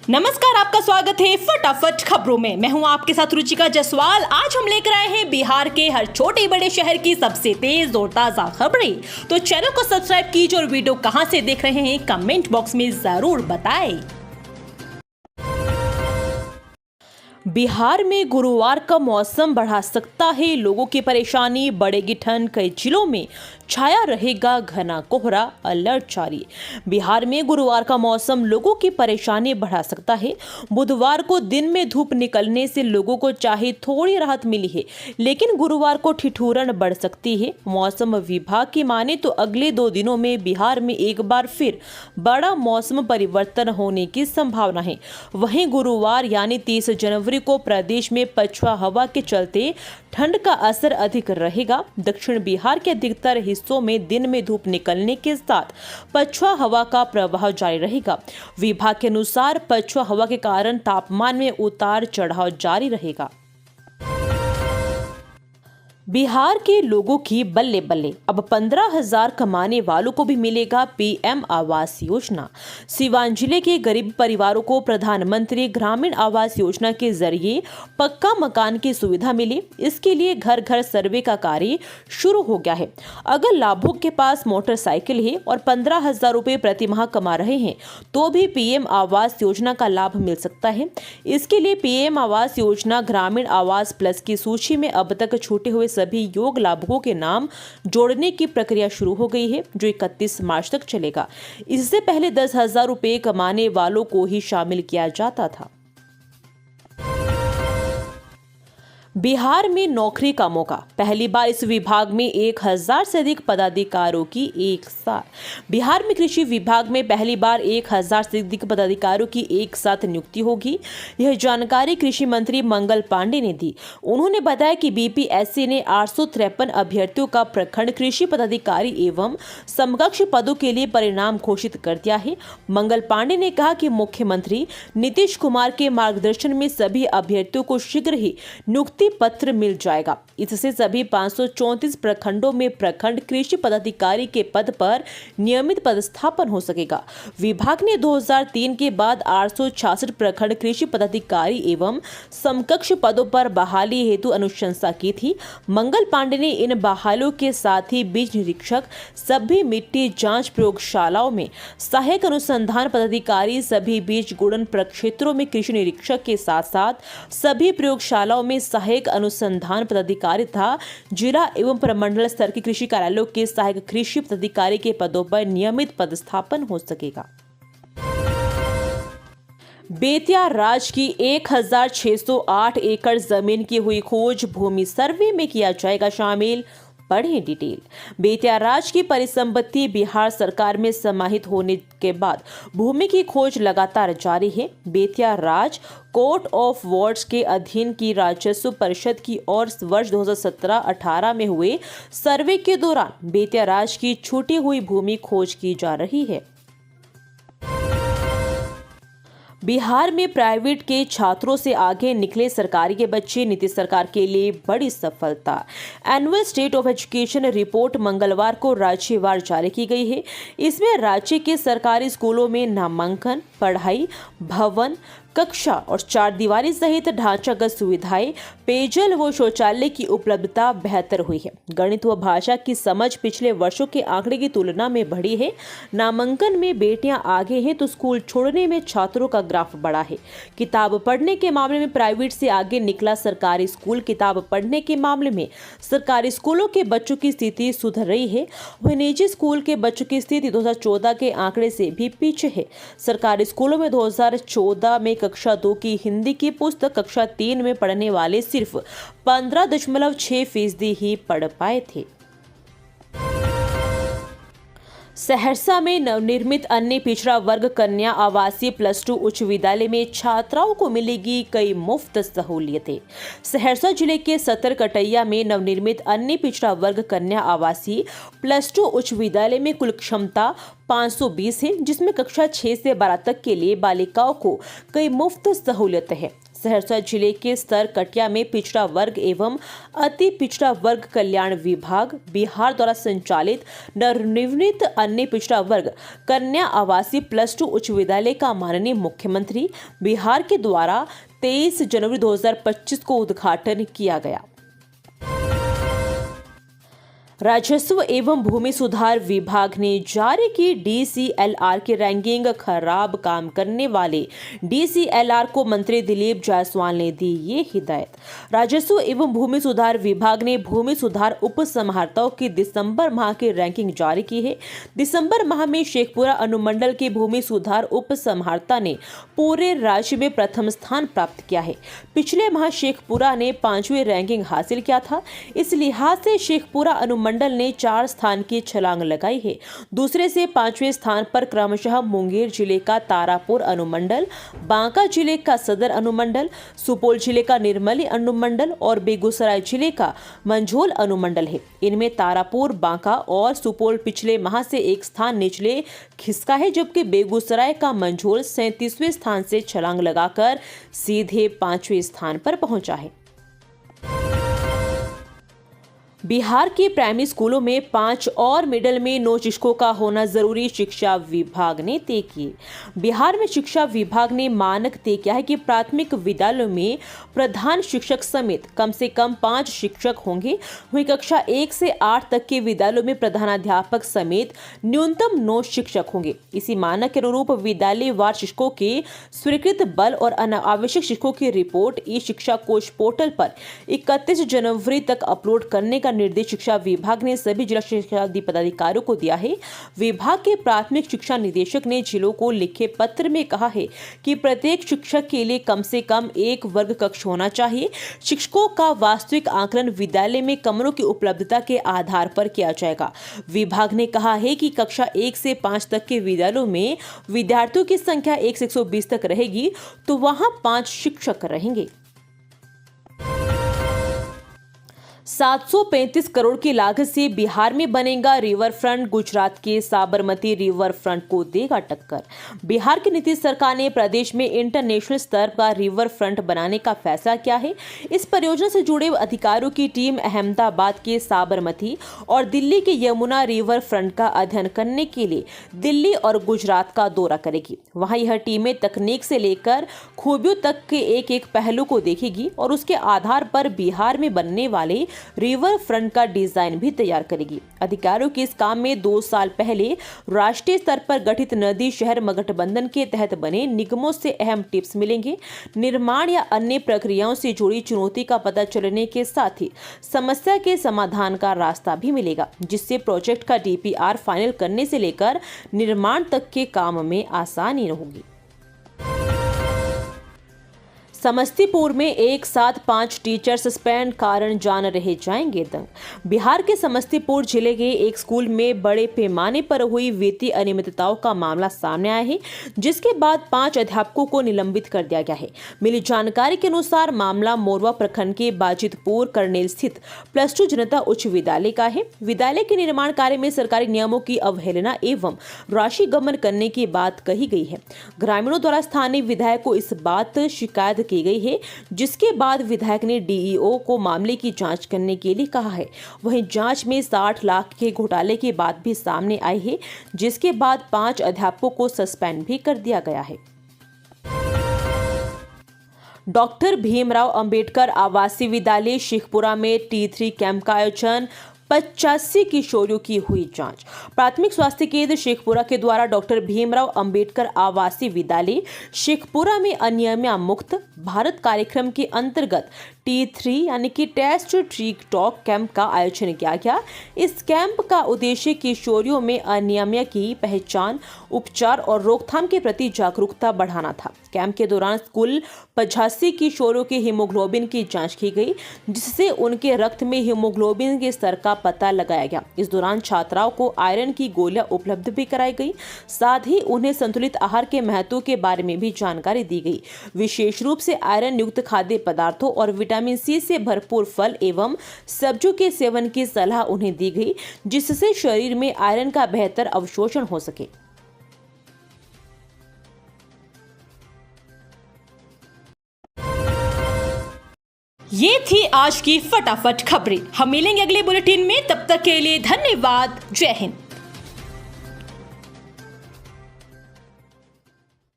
नमस्कार, आपका स्वागत है फटाफट खबरों में। मैं हूं आपके साथ रुचिका जायसवाल। आज हम लेकर आए हैं बिहार के हर छोटे बड़े शहर की सबसे तेज और ताजा खबरें। तो चैनल को सब्सक्राइब कीजिए और वीडियो कहां से देख रहे हैं कमेंट बॉक्स में जरूर बताएं। बिहार में गुरुवार का मौसम बढ़ा सकता है लोगों की परेशानी, बढ़ेगी ठंड, कई जिलों में छाया रहेगा घना कोहरा, अलर्ट जारी। बिहार में गुरुवार का मौसम लोगों की परेशानी बढ़ा सकता है। बुधवार को दिन में धूप निकलने से लोगों को चाहे थोड़ी राहत मिली है, लेकिन गुरुवार को ठिठुरन बढ़ सकती है। मौसम विभाग की माने तो अगले 2 दिनों में बिहार में एक बार फिर बड़ा मौसम परिवर्तन होने की संभावना है। वहीं गुरुवार यानी 30 जनवरी को प्रदेश में पछुआ हवा के चलते ठंड का असर अधिक रहेगा। दक्षिण बिहार के अधिकतर हिस्सों में दिन में धूप निकलने के साथ पछुआ हवा का प्रवाह जारी रहेगा। विभाग के अनुसार पछुआ हवा के कारण तापमान में उतार चढ़ाव जारी रहेगा। बिहार के लोगों की बल्ले बल्ले, अब 15,000 कमाने वालों को भी मिलेगा पीएम आवास योजना। सीवान जिले के गरीब परिवारों को प्रधानमंत्री ग्रामीण आवास योजना के जरिए पक्का मकान की सुविधा मिली। इसके लिए घर घर सर्वे का कार्य शुरू हो गया है। अगर लाभुक के पास मोटरसाइकिल है और 15,000 रुपये प्रति माह कमा रहे हैं तो भी पीएम आवास योजना का लाभ मिल सकता है। इसके लिए पीएम आवास योजना ग्रामीण आवास प्लस की सूची में अब तक छूटे हुए सभी योग्य लाभुकों के नाम जोड़ने की प्रक्रिया शुरू हो गई है, जो 31 मार्च तक चलेगा। इससे पहले 10,000 रुपये कमाने वालों को ही शामिल किया जाता था। बिहार में नौकरी का मौका, पहली बार इस विभाग में 1,000 से अधिक पदाधिकारियों की एक साथ। बिहार में कृषि विभाग में पहली बार 1,000 से अधिक पदाधिकारियों की एक साथ नियुक्ति होगी। यह जानकारी कृषि मंत्री मंगल पांडे ने दी। उन्होंने बताया कि बीपीएससी ने 853 अभ्यर्थियों का प्रखंड कृषि पदाधिकारी एवं समकक्ष पदों के लिए परिणाम घोषित कर दिया है। मंगल पांडे ने कहा कि मुख्यमंत्री नीतीश कुमार के मार्गदर्शन में सभी अभ्यर्थियों को शीघ्र ही नियुक्ति पत्र मिल जाएगा। इससे सभी 534 प्रखंडों में प्रखंड कृषि पदाधिकारी के पद पर नियमित पदस्थापन हो सकेगा। विभाग ने 2003 के बाद 866 प्रखंड कृषि पदाधिकारी एवं समकक्ष पदों पर बहाली हेतु अनुशंसा की थी। मंगल पांडे ने इन बहालों के साथ ही बीज निरीक्षक, सभी मिट्टी जांच प्रयोगशालाओं में सहायक अनुसंधान पदाधिकारी, सभी बीज गुणन प्रक्षेत्रों में कृषि निरीक्षक के साथ साथ सभी प्रयोगशालाओं में सहायक अनुसंधान पदाधिकारी तथा जिला एवं प्रमंडल स्तर के कृषि कार्यालयों के सहायक कृषि पदाधिकारी के पदों पर नियमित पदस्थापन हो सकेगा। बेतिया राज्य की 1,608 एकड़ जमीन की हुई खोज भूमि सर्वे में किया जाएगा शामिल। पढ़ें डिटेल। बेतिया राज्य की परिसंपत्ति बिहार सरकार में समाहित होने के बाद भूमि की खोज लगातार जारी है। बेतिया राज्य कोर्ट ऑफ वार्ड्स के अधीन की राजस्व परिषद की ओर वर्ष 2017-18 में हुए सर्वे के दौरान बेतिया राज्य की छूटी हुई भूमि खोज की जा रही है। बिहार में प्राइवेट के छात्रों से आगे निकले सरकारी के बच्चे, नीतीश सरकार के लिए बड़ी सफलता। Annual state of education report मंगलवार को राज्यवार जारी की गई है। इसमें राज्य के सरकारी स्कूलों में नामांकन, पढ़ाई, भवन, कक्षा और 4 दीवारी सहित ढांचागत सुविधाएं, पेयजल व शौचालय की उपलब्धता बेहतर हुई है। गणित व भाषा की समझ पिछले वर्षों के आंकड़े की तुलना में बढ़ी है। नामांकन में बेटियां आगे हैं तो स्कूल छोड़ने में छात्रों का ग्राफ बढ़ा है। किताब पढ़ने के मामले में प्राइवेट से आगे निकला सरकारी स्कूल। किताब पढ़ने के मामले में सरकारी स्कूलों के बच्चों की स्थिति सुधर रही है। वहीं निजी स्कूल के बच्चों की स्थिति 2014 के आंकड़े से भी पीछे है। सरकारी स्कूलों में 2014 में कक्षा 2 की हिंदी की पुस्तक कक्षा 3 में पढ़ने वाले सिर्फ 15.6% ही पढ़ पाए थे। सहरसा में नवनिर्मित अन्य पिछड़ा वर्ग कन्या आवासीय +2 उच्च विद्यालय में छात्राओं को मिलेगी कई मुफ्त सहूलियतें। सहरसा जिले के सतरकटैया में नवनिर्मित अन्य पिछड़ा वर्ग कन्या आवासीय +2 उच्च विद्यालय में कुल क्षमता 520 है, जिसमें कक्षा 6 से 12 तक के लिए बालिकाओं को कई मुफ्त सहूलियत है। सहरसा जिले के सरकटिया में पिछड़ा वर्ग एवं अति पिछड़ा वर्ग कल्याण विभाग बिहार द्वारा संचालित नवनिर्मित अन्य पिछड़ा वर्ग कन्या आवासीय +2 उच्च विद्यालय का माननीय मुख्यमंत्री बिहार के द्वारा 23 जनवरी 2025 को उद्घाटन किया गया। राजस्व एवं भूमि सुधार विभाग ने जारी की DCLR की रैंकिंग। खराब काम करने वाले DCLR को मंत्री दिलीप जायसवाल ने दी ये हिदायत। राजस्व एवं भूमि सुधार विभाग ने भूमि सुधार उप समाहर्ताओं की दिसंबर माह की रैंकिंग जारी की है। दिसंबर माह में शेखपुरा अनुमंडल के भूमि सुधार उप समाहर्ता ने पूरे राज्य में प्रथम स्थान प्राप्त किया है। पिछले माह शेखपुरा ने 5वीं रैंकिंग हासिल किया था। इस लिहाज से शेखपुरा अनुमंडल ने 4 स्थान की छलांग लगाई है। दूसरे से 5वें स्थान पर क्रमशः मुंगेर जिले का तारापुर अनुमंडल, बांका जिले का सदर अनुमंडल, सुपौल जिले का निर्मली अनुमंडल और बेगूसराय जिले का मंझोल अनुमंडल है। इनमें तारापुर, बांका और सुपौल पिछले माह से 1 स्थान निचले खिसका है, जबकि बेगूसराय का मंझोल 37वें स्थान से छलांग लगाकर सीधे 5वें स्थान पर पहुंचा है। बिहार के प्राइमरी स्कूलों में 5 और मिडिल में 9 शिक्षकों का होना जरूरी, शिक्षा विभाग ने तय किए। बिहार में शिक्षा विभाग ने मानक तय किया है कि प्राथमिक विद्यालयों में प्रधान शिक्षक समेत कम से कम 5 शिक्षक होंगे। वहीं कक्षा 1 से 8 तक के विद्यालयों में प्रधानाध्यापक समेत न्यूनतम 9 शिक्षक होंगे। इसी मानक के अनुरूप विद्यालय वार शिक्षकों के स्वीकृत बल और अनावश्यक शिक्षकों की रिपोर्ट ई शिक्षा कोष पोर्टल पर 31 जनवरी तक अपलोड करने का निर्देश शिक्षा विभाग ने सभी जिला शिक्षा पदाधिकारियों को दिया है। विभाग के प्राथमिक शिक्षा निदेशक ने जिलों को लिखे पत्र में कहा है कि प्रत्येक शिक्षक के लिए कम से कम 1 वर्ग कक्ष होना चाहिए। शिक्षकों का वास्तविक आकलन विद्यालय में कमरों की उपलब्धता के आधार पर किया जाएगा। विभाग ने कहा है कि कक्षा 1 से 5 तक के विद्यालयों में विद्यार्थियों की संख्या 1 से 120 तक रहेगी तो वहां 5 शिक्षक रहेंगे। 735 करोड़ की लागत से बिहार में बनेगा रिवर फ्रंट, गुजरात के साबरमती रिवर फ्रंट को देगा टक्कर। बिहार की नीतीश सरकार ने प्रदेश में इंटरनेशनल स्तर का रिवर फ्रंट बनाने का फैसला किया है। इस परियोजना से जुड़े अधिकारियों की टीम अहमदाबाद के साबरमती और दिल्ली के यमुना रिवर फ्रंट का अध्ययन करने के लिए दिल्ली और गुजरात का दौरा करेगी। वहां यह टीमें तकनीक से लेकर खूबियों तक के एक पहलू को देखेगी और उसके आधार पर बिहार में बनने वाले रिवर फ्रंट का डिजाइन भी तैयार करेगी। अधिकारियों के इस काम में 2 साल पहले राष्ट्रीय स्तर पर गठित नदी शहर गठबंधन के तहत बने निगमों से अहम टिप्स मिलेंगे। निर्माण या अन्य प्रक्रियाओं से जुड़ी चुनौती का पता चलने के साथ ही समस्या के समाधान का रास्ता भी मिलेगा, जिससे प्रोजेक्ट का DPR फाइनल करने से लेकर निर्माण तक के काम में आसानी होगी। समस्तीपुर में एक साथ 5 टीचर सस्पेंड, कारण जान रहे जाएंगे दंग। बिहार के समस्तीपुर जिले के एक स्कूल में बड़े पैमाने पर हुई वित्तीय अनियमितताओं का मामला सामने आया है, जिसके बाद 5 अध्यापकों को निलंबित कर दिया गया है। मिली जानकारी के अनुसार मामला मोरवा प्रखंड के बाजितपुर करनेल स्थित +2 जनता उच्च विद्यालय का है। विद्यालय के निर्माण कार्य में सरकारी नियमों की अवहेलना एवं राशि गबन करने की बात कही गई है। ग्रामीणों द्वारा स्थानीय विधायक को इस बात शिकायत की गई है, जिसके बाद विधायक ने DEO को मामले की जांच करने के लिए कहा है। वहीं जांच में 60 लाख के घोटाले की बात भी सामने आई है, जिसके बाद 5 अध्यापकों को सस्पेंड भी कर दिया गया है। डॉक्टर भीमराव अंबेडकर आवासीय विद्यालय शेखपुरा में T3 कैंप का आयोजन, 85 किशोरियों की हुई जांच। प्राथमिक स्वास्थ्य केंद्र शेखपुरा के द्वारा डॉक्टर भीमराव अंबेडकर आवासीय विद्यालय शेखपुरा में अनिमिया मुक्त भारत कार्यक्रम के अंतर्गत T3 यानी कि टेस्ट ट्रीट टॉक कैंप का आयोजन किया गया। इस कैंप का उद्देश्य किशोरियों में अनिमिया की पहचान, उपचार और रोकथाम के प्रति जागरूकता बढ़ाना था। कैंप के दौरान कुल 85 किशोरियों के हीमोग्लोबिन की जांच की गई, जिससे उनके रक्त में हीमोग्लोबिन के स्तर का पता लगाया गया। इस दौरान छात्राओं को आयरन की गोलियां उपलब्ध भी कराई गई, साथ ही उन्हें संतुलित आहार के महत्व के बारे में भी जानकारी दी गई। विशेष रूप से आयरन युक्त खाद्य पदार्थों और विटामिन C से भरपूर फल एवं सब्जियों के सेवन की सलाह उन्हें दी गई, जिससे शरीर में आयरन का बेहतर अवशोषण हो सके। ये थी आज की फटाफट खबरें। हम मिलेंगे अगले बुलेटिन में, तब तक के लिए धन्यवाद। जय हिंद।